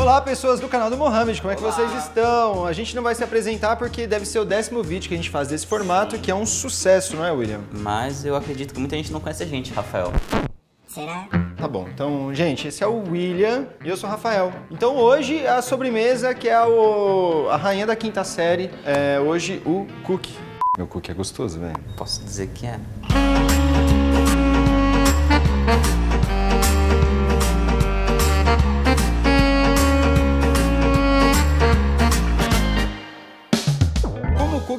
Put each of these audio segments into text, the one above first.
Olá, pessoas do canal do Mohamed, como é que vocês estão? A gente não vai se apresentar porque deve ser o 10º vídeo que a gente faz desse formato, que é um sucesso, não é, William? Mas eu acredito que muita gente não conhece a gente, Rafael. Será? Tá bom, então, gente, esse é o William e eu sou o Rafael. Então hoje a sobremesa, que é a rainha da quinta série, é hoje o cookie. Meu cookie é gostoso, velho. Posso dizer que é.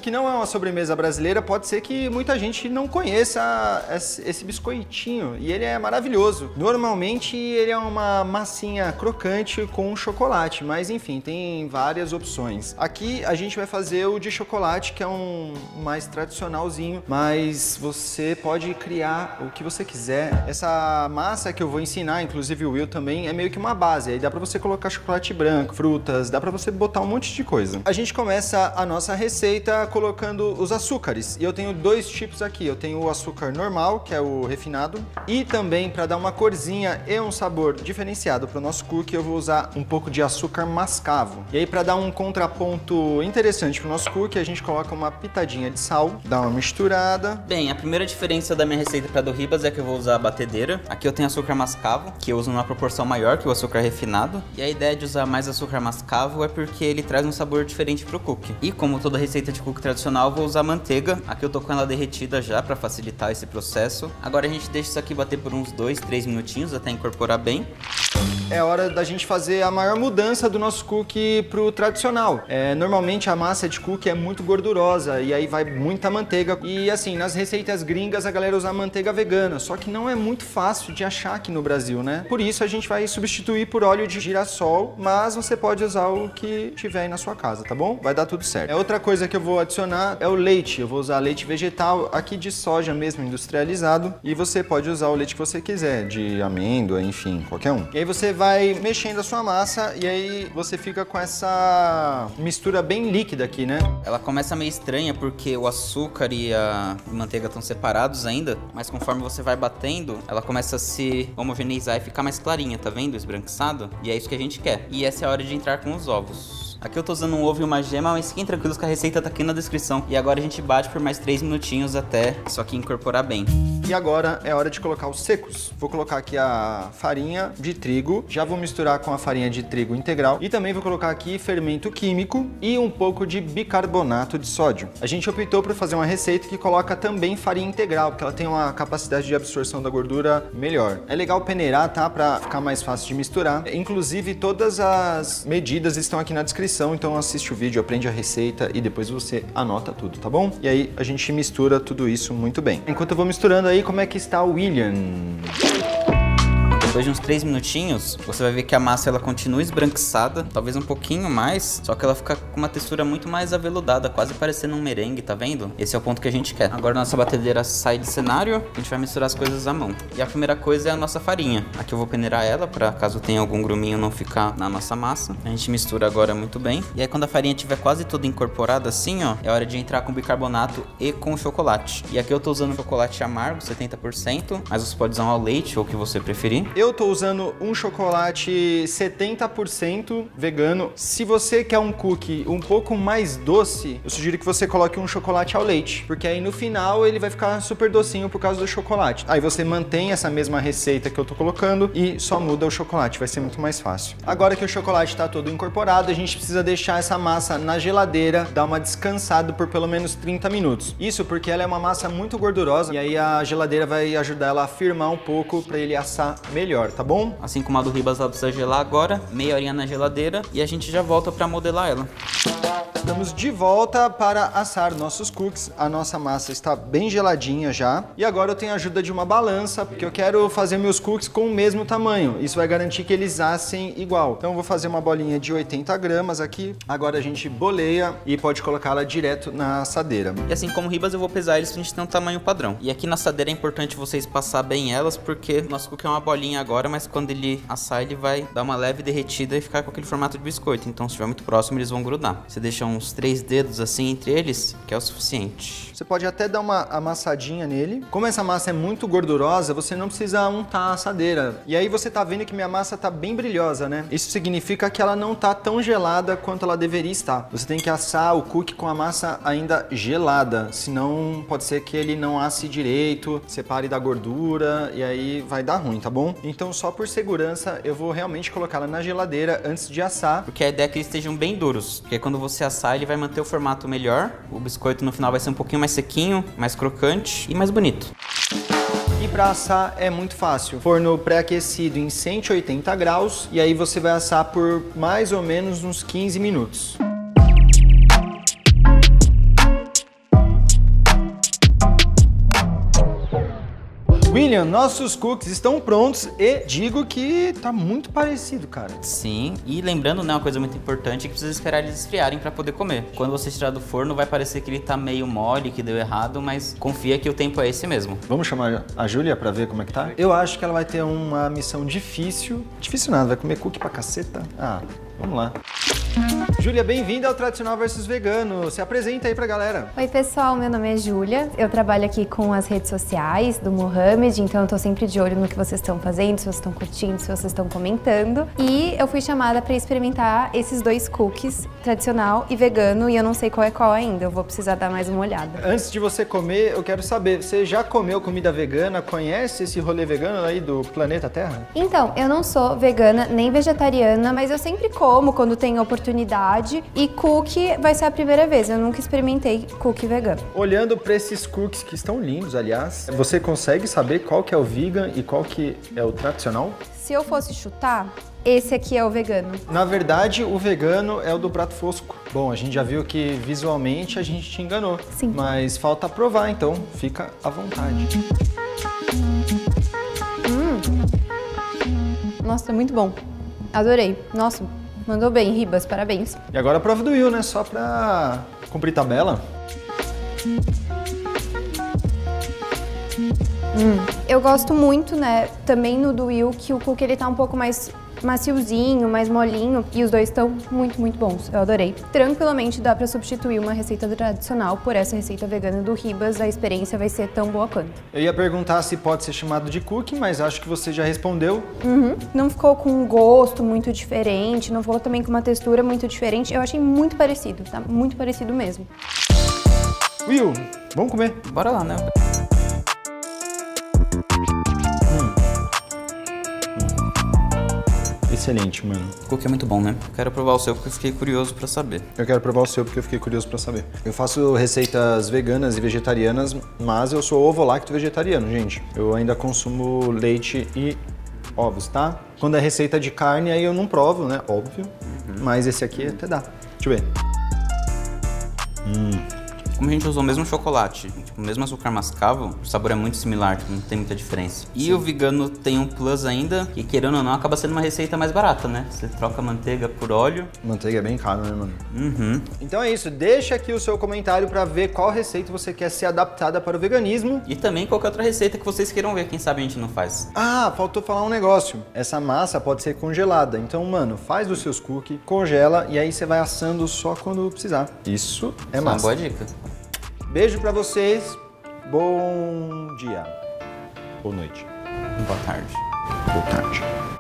Que não é uma sobremesa brasileira, pode ser que muita gente não conheça esse biscoitinho, e ele é maravilhoso. Normalmente ele é uma massinha crocante com chocolate, mas enfim, tem várias opções. Aqui a gente vai fazer o de chocolate, que é um mais tradicionalzinho, mas você pode criar o que você quiser. Essa massa que eu vou ensinar, inclusive o Will também, é meio que uma base, aí dá pra você colocar chocolate branco, frutas, dá pra você botar um monte de coisa. A gente começa a nossa receita colocando os açúcares, e eu tenho dois tipos aqui. Eu tenho o açúcar normal, que é o refinado, e também para dar uma corzinha e um sabor diferenciado para o nosso cookie, eu vou usar um pouco de açúcar mascavo. E aí, para dar um contraponto interessante para o nosso cookie, a gente coloca uma pitadinha de sal, dá uma misturada. Bem, a primeira diferença da minha receita para do Ribas é que eu vou usar a batedeira. Aqui eu tenho açúcar mascavo, que eu uso numa proporção maior que o açúcar refinado, e a ideia de usar mais açúcar mascavo é porque ele traz um sabor diferente para o cookie. E como toda receita de cookie tradicional, vou usar manteiga. Aqui eu tô com ela derretida já para facilitar esse processo. Agora a gente deixa isso aqui bater por uns 2-3 minutinhos até incorporar bem. É hora da gente fazer a maior mudança do nosso cookie pro tradicional. Normalmente a massa de cookie é muito gordurosa e aí vai muita manteiga. E assim, nas receitas gringas a galera usa manteiga vegana, só que não é muito fácil de achar aqui no Brasil, né? Por isso a gente vai substituir por óleo de girassol, mas você pode usar o que tiver aí na sua casa, tá bom? Vai dar tudo certo. Outra coisa que eu vou adicionar é o leite. Eu vou usar leite vegetal, aqui de soja mesmo, industrializado, e você pode usar o leite que você quiser, de amêndoa, enfim, qualquer um. E aí você vai mexendo a sua massa e aí você fica com essa mistura bem líquida aqui, né? Ela começa meio estranha porque o açúcar e a manteiga estão separados ainda, mas conforme você vai batendo, ela começa a se homogeneizar e ficar mais clarinha, tá vendo? Esbranquiçado. E é isso que a gente quer. E essa é a hora de entrar com os ovos. Aqui eu tô usando um ovo e uma gema, mas fiquem tranquilos que a receita tá aqui na descrição. E agora a gente bate por mais 3 minutinhos até isso aqui incorporar bem. E agora é hora de colocar os secos. Vou colocar aqui a farinha de trigo, já vou misturar com a farinha de trigo integral e também vou colocar aqui fermento químico e um pouco de bicarbonato de sódio. A gente optou por fazer uma receita que coloca também farinha integral, porque ela tem uma capacidade de absorção da gordura melhor. É legal peneirar, tá? Pra ficar mais fácil de misturar. Inclusive, todas as medidas estão aqui na descrição, então assiste o vídeo, aprende a receita e depois você anota tudo, tá bom? E aí a gente mistura tudo isso muito bem. Enquanto eu vou misturando aí, como é que está o William? Depois de uns 3 minutinhos, você vai ver que a massa ela continua esbranquiçada, talvez um pouquinho mais, só que ela fica com uma textura muito mais aveludada, quase parecendo um merengue, tá vendo? Esse é o ponto que a gente quer. Agora nossa batedeira sai de cenário, a gente vai misturar as coisas à mão. E a primeira coisa é a nossa farinha. Aqui eu vou peneirar ela, para caso tenha algum gruminho não ficar na nossa massa. A gente mistura agora muito bem. E aí quando a farinha estiver quase toda incorporada assim, ó, é hora de entrar com bicarbonato e com chocolate. E aqui eu tô usando chocolate amargo, 70%, mas você pode usar um ao leite ou o que você preferir. Eu tô usando um chocolate 70% vegano. Se você quer um cookie um pouco mais doce, eu sugiro que você coloque um chocolate ao leite, porque aí no final ele vai ficar super docinho por causa do chocolate. Aí você mantém essa mesma receita que eu tô colocando e só muda o chocolate, vai ser muito mais fácil. Agora que o chocolate tá todo incorporado, a gente precisa deixar essa massa na geladeira, dar uma descansada por pelo menos 30 minutos. Isso porque ela é uma massa muito gordurosa e aí a geladeira vai ajudar ela a firmar um pouco para ele assar melhor, tá bom? Assim como a do Ribas, ela precisa gelar agora, meia horinha na geladeira e a gente já volta para modelar ela. Estamos de volta para assar nossos cookies. A nossa massa está bem geladinha já. E agora eu tenho a ajuda de uma balança, porque eu quero fazer meus cookies com o mesmo tamanho. Isso vai garantir que eles assem igual. Então eu vou fazer uma bolinha de 80 gramas aqui. Agora a gente boleia e pode colocá-la direto na assadeira. E assim como Ribas, eu vou pesar eles pra gente ter um tamanho padrão. E aqui na assadeira é importante vocês passar bem elas, porque o nosso cookie é uma bolinha agora, mas quando ele assar, ele vai dar uma leve derretida e ficar com aquele formato de biscoito. Então se estiver muito próximo, eles vão grudar. Você deixa uns uns 3 dedos assim entre eles, que é o suficiente. Você pode até dar uma amassadinha nele. Como essa massa é muito gordurosa, você não precisa untar a assadeira. E aí você tá vendo que minha massa tá bem brilhosa, né? Isso significa que ela não tá tão gelada quanto ela deveria estar. Você tem que assar o cookie com a massa ainda gelada, senão pode ser que ele não asse direito, separe da gordura e aí vai dar ruim, tá bom? Então só por segurança eu vou realmente colocá-la na geladeira antes de assar. Porque a ideia é que eles estejam bem duros, porque quando você assar ele vai manter o formato melhor, o biscoito no final vai ser um pouquinho mais sequinho, mais crocante e mais bonito. E para assar é muito fácil. Forno pré-aquecido em 180 graus e aí você vai assar por mais ou menos uns 15 minutos. William, nossos cookies estão prontos e digo que tá muito parecido, cara. Sim, e lembrando, né, uma coisa muito importante, que precisa esperar eles esfriarem para poder comer. Quando você tirar do forno vai parecer que ele tá meio mole, que deu errado, mas confia que o tempo é esse mesmo. Vamos chamar a Júlia para ver como é que tá? Eu acho que ela vai ter uma missão difícil. Difícil nada, vai comer cookie pra caceta. Ah, vamos lá. Júlia, bem-vinda ao Tradicional versus Vegano. Se apresenta aí pra galera. Oi, pessoal, meu nome é Júlia. Eu trabalho aqui com as redes sociais do Mohamed, então eu tô sempre de olho no que vocês estão fazendo, se vocês estão curtindo, se vocês estão comentando. E eu fui chamada para experimentar esses 2 cookies, tradicional e vegano, e eu não sei qual é qual ainda. Eu vou precisar dar mais uma olhada. Antes de você comer, eu quero saber, você já comeu comida vegana? Conhece esse rolê vegano aí do planeta Terra? Então, eu não sou vegana nem vegetariana, mas eu sempre como quando tenho oportunidade. E cookie vai ser a primeira vez, eu nunca experimentei cookie vegano. Olhando para esses cookies que estão lindos, aliás, você consegue saber qual que é o vegan e qual que é o tradicional? Se eu fosse chutar, esse aqui é o vegano. Na verdade, o vegano é o do prato fosco. Bom, a gente já viu que visualmente a gente te enganou. Sim. Mas falta provar, então fica à vontade. Nossa, é muito bom. Adorei. Nossa, mandou bem, Ribas, parabéns. E agora a prova do Will, né? Só pra cumprir tabela. Eu gosto muito, né, também no do Will, que o cookie ele tá um pouco mais maciozinho, mais molinho, e os dois estão muito, muito bons. Eu adorei. Tranquilamente dá pra substituir uma receita tradicional por essa receita vegana do Ribas, a experiência vai ser tão boa quanto. Eu ia perguntar se pode ser chamado de cookie, mas acho que você já respondeu. Não ficou com um gosto muito diferente, não ficou também com uma textura muito diferente. Eu achei muito parecido, tá? Muito parecido mesmo. Will, vamos comer. Bora lá, né? Excelente, mano. O cookie é muito bom, né? Quero provar o seu porque eu fiquei curioso pra saber. Eu quero provar o seu porque eu fiquei curioso pra saber. Eu faço receitas veganas e vegetarianas, mas eu sou ovo-lacto vegetariano, gente. Eu ainda consumo leite e ovos, tá? Quando é receita de carne, aí eu não provo, né? Óbvio. Mas esse aqui até dá. Deixa eu ver. Como a gente usou o mesmo chocolate, tipo, o mesmo açúcar mascavo, o sabor é muito similar, tipo, não tem muita diferença. E o vegano tem um plus ainda, que querendo ou não, acaba sendo uma receita mais barata, né? Você troca manteiga por óleo. Manteiga é bem caro, né, mano? Então é isso, deixa aqui o seu comentário pra ver qual receita você quer ser adaptada para o veganismo. E também qualquer outra receita que vocês queiram ver, quem sabe a gente não faz. Ah, faltou falar um negócio. Essa massa pode ser congelada, então, mano, faz os seus cookies, congela e aí você vai assando só quando precisar. Isso é Essa massa. é uma boa dica. Beijo pra vocês, bom dia, boa noite, Boa tarde. boa tarde.